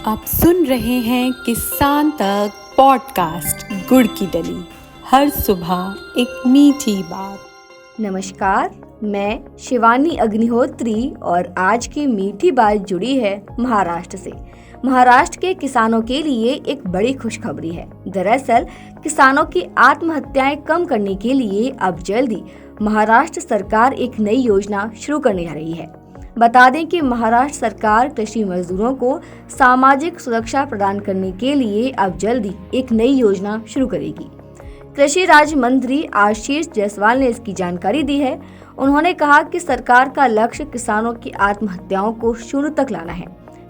आप सुन रहे हैं किसान तक पॉडकास्ट गुड़ की डली। हर सुबह एक मीठी बात। नमस्कार, मैं शिवानी अग्निहोत्री और आज की मीठी बात जुड़ी है महाराष्ट्र से। महाराष्ट्र के किसानों के लिए एक बड़ी खुशखबरी है। दरअसल किसानों की आत्महत्याएं कम करने के लिए अब जल्दी महाराष्ट्र सरकार एक नई योजना शुरू करने जा रही है। बता दें कि महाराष्ट्र सरकार कृषि मजदूरों को सामाजिक सुरक्षा प्रदान करने के लिए अब जल्दी एक नई योजना शुरू करेगी। कृषि राज्य मंत्री आशीष जायसवाल ने इसकी जानकारी दी है। उन्होंने कहा कि सरकार का लक्ष्य किसानों की आत्महत्याओं को शून्य तक लाना है।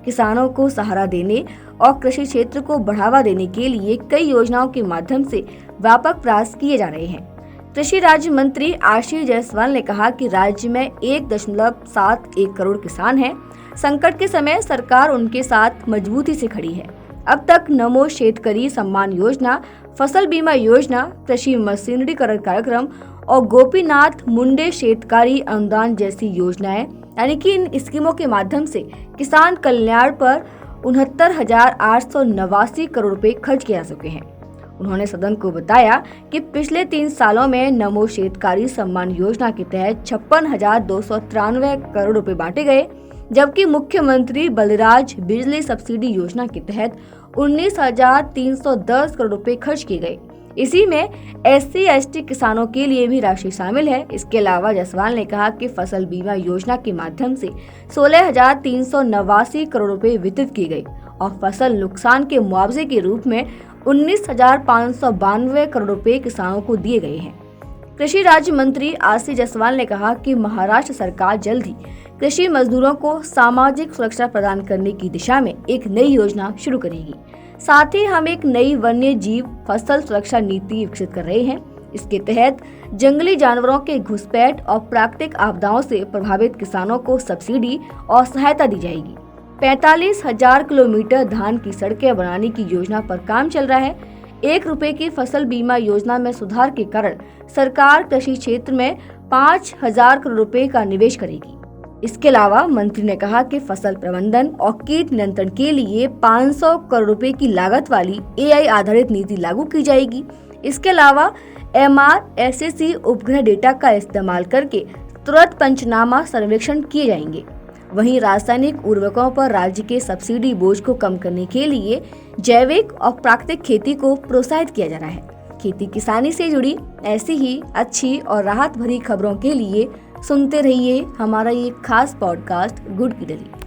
किसानों को सहारा देने और कृषि क्षेत्र को बढ़ावा देने के लिए कई योजनाओं के माध्यम से व्यापक प्रयास किए जा रहे हैं। कृषि राज्य मंत्री आशीष जायसवाल ने कहा कि राज्य में 1.71 करोड़ किसान हैं। संकट के समय सरकार उनके साथ मजबूती से खड़ी है। अब तक नमो शेतकरी सम्मान योजना, फसल बीमा योजना, कृषि मशीनरीकरण कार्यक्रम और गोपीनाथ मुंडे शेतकारी अनुदान जैसी योजनाएं यानी कि इन स्कीमों के माध्यम से किसान कल्याण पर 69,889 करोड़ रुपए खर्च किए जा चुके हैं। उन्होंने सदन को बताया कि पिछले 3 सालों में नमो शेतकारी सम्मान योजना के तहत 56,293 करोड़ रुपए बांटे गए, जबकि मुख्यमंत्री बलराज बिजली सब्सिडी योजना के तहत 19,310 करोड़ रुपए खर्च किए गए। इसी में SC/ST किसानों के लिए भी राशि शामिल है। इसके अलावा जायसवाल ने कहा कि फसल बीमा योजना के माध्यम से 16,389 करोड़ रुपए वितरित किए गए और फसल नुकसान के मुआवजे के रूप में 19,592 करोड़ रुपए किसानों को दिए गए हैं। कृषि राज्य मंत्री आशीष जायसवाल ने कहा कि महाराष्ट्र सरकार जल्द ही कृषि मजदूरों को सामाजिक सुरक्षा प्रदान करने की दिशा में एक नई योजना शुरू करेगी। साथ ही हम एक नई वन्य जीव फसल सुरक्षा नीति विकसित कर रहे हैं। इसके तहत जंगली जानवरों के घुसपैठ और प्राकृतिक आपदाओं से प्रभावित किसानों को सब्सिडी और सहायता दी जाएगी। 45,000 किलोमीटर धान की सड़कें बनाने की योजना पर काम चल रहा है। 1 रुपए की फसल बीमा योजना में सुधार के कारण सरकार कृषि क्षेत्र में 5,000 करोड़ रुपए का निवेश करेगी। इसके अलावा मंत्री ने कहा कि फसल प्रबंधन और कीट नियंत्रण के लिए 500 करोड़ रुपए की लागत वाली AI आधारित नीति लागू की जाएगी। इसके अलावा MRSAC उपग्रह डेटा का इस्तेमाल करके तुरंत पंचनामा सर्वेक्षण किए जाएंगे। वहीं रासायनिक उर्वरकों पर राज्य के सब्सिडी बोझ को कम करने के लिए जैविक और प्राकृतिक खेती को प्रोत्साहित किया जा रहा है। खेती किसानी से जुड़ी ऐसी ही अच्छी और राहत भरी खबरों के लिए सुनते रहिए हमारा ये खास पॉडकास्ट गुड़ की डली।